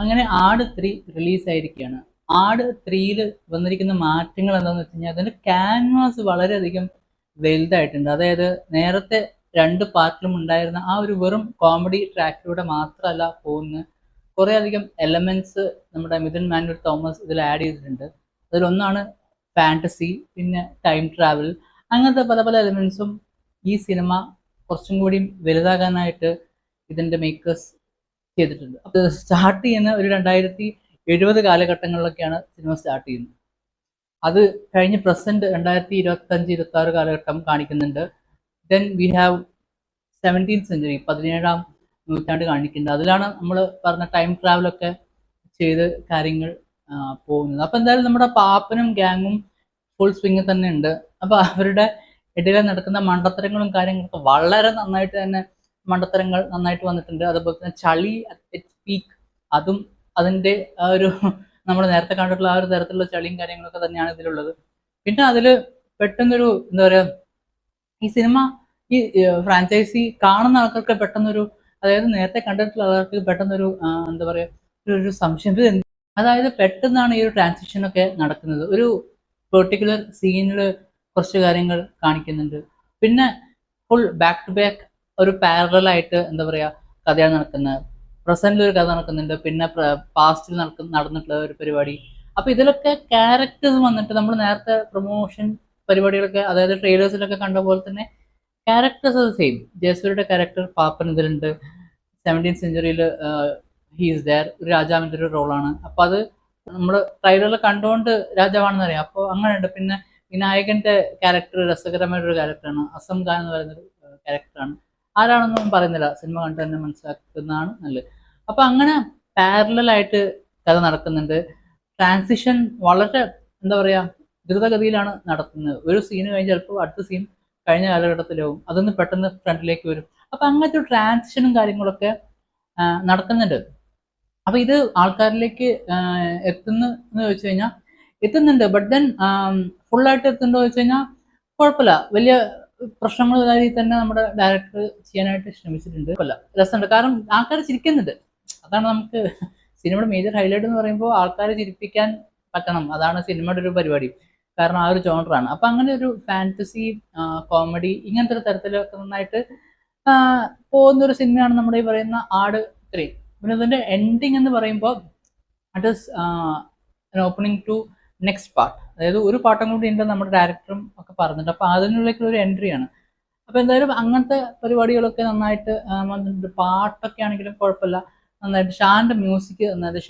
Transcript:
അങ്ങനെ ആട് 3 റിലീസായിരിക്കുകയാണ്. ആട് 3യിൽ വന്നിരിക്കുന്ന മാറ്റങ്ങൾ എന്താണെന്ന് വെച്ച് കഴിഞ്ഞാൽ അതിൻ്റെ ക്യാൻവാസ് വളരെയധികം വലുതായിട്ടുണ്ട്. അതായത് നേരത്തെ 2 പാർട്ടിലും ഉണ്ടായിരുന്ന ആ ഒരു വെറും കോമഡി ട്രാക്കിലൂടെ മാത്രമല്ല പോകുന്നത്. കുറേ അധികം എലമെന്റ്സ് നമ്മുടെ മിഥുൻ മാനുവൽ തോമസ് ഇതിൽ ആഡ് ചെയ്തിട്ടുണ്ട്. അതിലൊന്നാണ് ഫാൻറ്റസി, പിന്നെ ടൈം ട്രാവൽ, അങ്ങനത്തെ പല പല എലമെന്റ്സും ഈ സിനിമ കുറച്ചും കൂടി വലുതാകാനായിട്ട് ഇതിൻ്റെ മേക്കേഴ്സ് ചെയ്തിട്ടുണ്ട്. അത് സ്റ്റാർട്ട് ചെയ്യുന്ന ഒരു 2070 കാലഘട്ടങ്ങളിലൊക്കെയാണ് സിനിമ സ്റ്റാർട്ട് ചെയ്യുന്നത്. അത് കഴിഞ്ഞ് പ്രസന്റ് 2025-26 കാലഘട്ടം കാണിക്കുന്നുണ്ട്. Then we have 17th century, 17ാം നൂറ്റാണ്ട് കാണിക്കുന്നുണ്ട്. അതിലാണ് നമ്മൾ പറഞ്ഞ ടൈം ട്രാവലൊക്കെ ചെയ്ത് കാര്യങ്ങൾ പോകുന്നത്. അപ്പം എന്തായാലും നമ്മുടെ പാപ്പനും ഗ്യാങ്ങും ഫുൾ സ്വിങ്ങിൽ തന്നെ ഉണ്ട്. അപ്പോൾ അവരുടെ ഇടയിൽ നടക്കുന്ന മണ്ടത്തരങ്ങളും കാര്യങ്ങളൊക്കെ വളരെ നന്നായിട്ട് തന്നെ മണ്ടത്തരങ്ങൾ നന്നായിട്ട് വന്നിട്ടുണ്ട്. അതുപോലെ തന്നെ ചളി അറ്റ് പീക്ക്, അതും അതിൻ്റെ ആ ഒരു നമ്മൾ നേരത്തെ കണ്ടിട്ടുള്ള ആ ഒരു തരത്തിലുള്ള ചളിയും കാര്യങ്ങളൊക്കെ തന്നെയാണ് ഇതിലുള്ളത്. പിന്നെ അതിൽ പെട്ടെന്നൊരു എന്താ പറയുക, ഈ സിനിമ ഈ ഫ്രാഞ്ചൈസി കാണുന്ന ആൾക്കാർക്ക് പെട്ടെന്നൊരു, അതായത് നേരത്തെ കണ്ടിട്ടുള്ള ആൾക്കാർക്ക് പെട്ടെന്നൊരു എന്താ പറയുക, ഒരു സംശയം. അതായത് പെട്ടെന്നാണ് ഈ ഒരു ട്രാൻസിഷനൊക്കെ നടക്കുന്നത്. ഒരു പെർട്ടിക്കുലർ സീനിൽ കുറച്ച് കാര്യങ്ങൾ കാണിക്കുന്നുണ്ട്. പിന്നെ ഫുൾ ബാക്ക് ടു ബാക്ക് ഒരു പാരലായിട്ട് എന്താ പറയുക കഥയാണ് നടക്കുന്നത്. പ്രസന്റിൽ ഒരു കഥ നടക്കുന്നുണ്ട്, പിന്നെ പാസ്റ്റിൽ നടന്നിട്ടുള്ള ഒരു പരിപാടി. അപ്പൊ ഇതിലൊക്കെ ക്യാരക്ടേഴ്സ് വന്നിട്ട് നമ്മൾ നേരത്തെ പ്രൊമോഷൻ പരിപാടികളൊക്കെ, അതായത് ട്രെയിലേഴ്സിലൊക്കെ കണ്ട പോലെ തന്നെ ക്യാരക്ടേഴ്സ് അത് സെയിം. ജയസൂര്യയുടെ ക്യാരക്ടർ പാപ്പൻ ഇതിലുണ്ട്. 17th സെഞ്ചുറിയിൽ ഹീസ് ദയർ, ഒരു രാജാവിൻ്റെ ഒരു റോളാണ്. അപ്പൊ അത് നമ്മൾ ട്രെയിലറിൽ കണ്ടുകൊണ്ട് രാജാവാണെന്ന് അറിയാം. അപ്പോൾ അങ്ങനെയുണ്ട്. പിന്നെ വിനായകന്റെ ക്യാരക്ടർ രസകരമായിട്ടൊരു ക്യാരക്ടറാണ്. അസം ഖാൻ എന്ന് പറയുന്നൊരു ക്യാരക്ടറാണ്. ആരാണെന്നൊന്നും പറയുന്നില്ല, സിനിമ കണ്ട് തന്നെ മനസ്സിലാക്കുന്നതാണ് നല്ലത്. അപ്പൊ അങ്ങനെ പാരലായിട്ട് കഥ നടക്കുന്നുണ്ട്. ട്രാൻസിഷൻ വളരെ എന്താ പറയാ ദ്രുതഗതിയിലാണ് നടത്തുന്നത്. ഒരു സീന് കഴിഞ്ഞ് ചിലപ്പോൾ അടുത്ത സീൻ കഴിഞ്ഞ കാലഘട്ടത്തിലാവും, അതൊന്ന് പെട്ടെന്ന് ഫ്രണ്ടിലേക്ക് വരും. അപ്പൊ അങ്ങനത്തെ ഒരു ട്രാൻസിഷനും കാര്യങ്ങളൊക്കെ നടക്കുന്നുണ്ട്. അപ്പൊ ഇത് ആൾക്കാരിലേക്ക് എത്തുന്നു എന്ന് ചോദിച്ചു കഴിഞ്ഞാൽ എത്തുന്നുണ്ട്. ബട്ട് ദെൻ ഫുള്ളായിട്ട് എത്തുന്നുണ്ടോ ചോദിച്ചു കഴിഞ്ഞാൽ കുഴപ്പമില്ല. വലിയ പ്രശ്നങ്ങളില്ലാതെ തന്നെ നമ്മുടെ ഡയറക്ടർ ചെയ്യാനായിട്ട് ശ്രമിച്ചിട്ടുണ്ട്. കുഴപ്പമില്ല, രസമുണ്ട്. കാരണം ആൾക്കാർ ചിരിക്കുന്നുണ്ട്. അതാണ് നമുക്ക് സിനിമയുടെ മേജർ ഹൈലൈറ്റ് എന്ന് പറയുമ്പോൾ, ആൾക്കാരെ ചിരിപ്പിക്കാൻ പറ്റണം. അതാണ് സിനിമയുടെ ഒരു പരിപാടി. കാരണം ആ ഒരു ജോണറാണ്. അപ്പൊ അങ്ങനെ ഒരു ഫാന്റസി, കോമഡി, ഇങ്ങനത്തെ ഒരു തരത്തിലൊക്കെ നന്നായിട്ട് പോകുന്ന ഒരു സിനിമയാണ് നമ്മുടെ ഈ പറയുന്ന ആട് 3. പിന്നെ ഇതിന്റെ എൻഡിങ് എന്ന് പറയുമ്പോൾ it is opening to next part. അതായത് ഒരു പാട്ടും കൂടി ഉണ്ട്, നമ്മുടെ ഡയറക്ടറും ഒക്കെ പറഞ്ഞിട്ടുണ്ട്. അപ്പൊ അതിനുള്ളിലേക്കുള്ള ഒരു എൻട്രിയാണ്. അപ്പൊ എന്തായാലും അങ്ങനത്തെ പരിപാടികളൊക്കെ നന്നായിട്ട് വന്നിട്ടുണ്ട്. പാട്ടൊക്കെ ആണെങ്കിലും കുഴപ്പമില്ല, നന്നായിട്ട്. ഷാന്റെ മ്യൂസിക് നന്നായിട്ട്.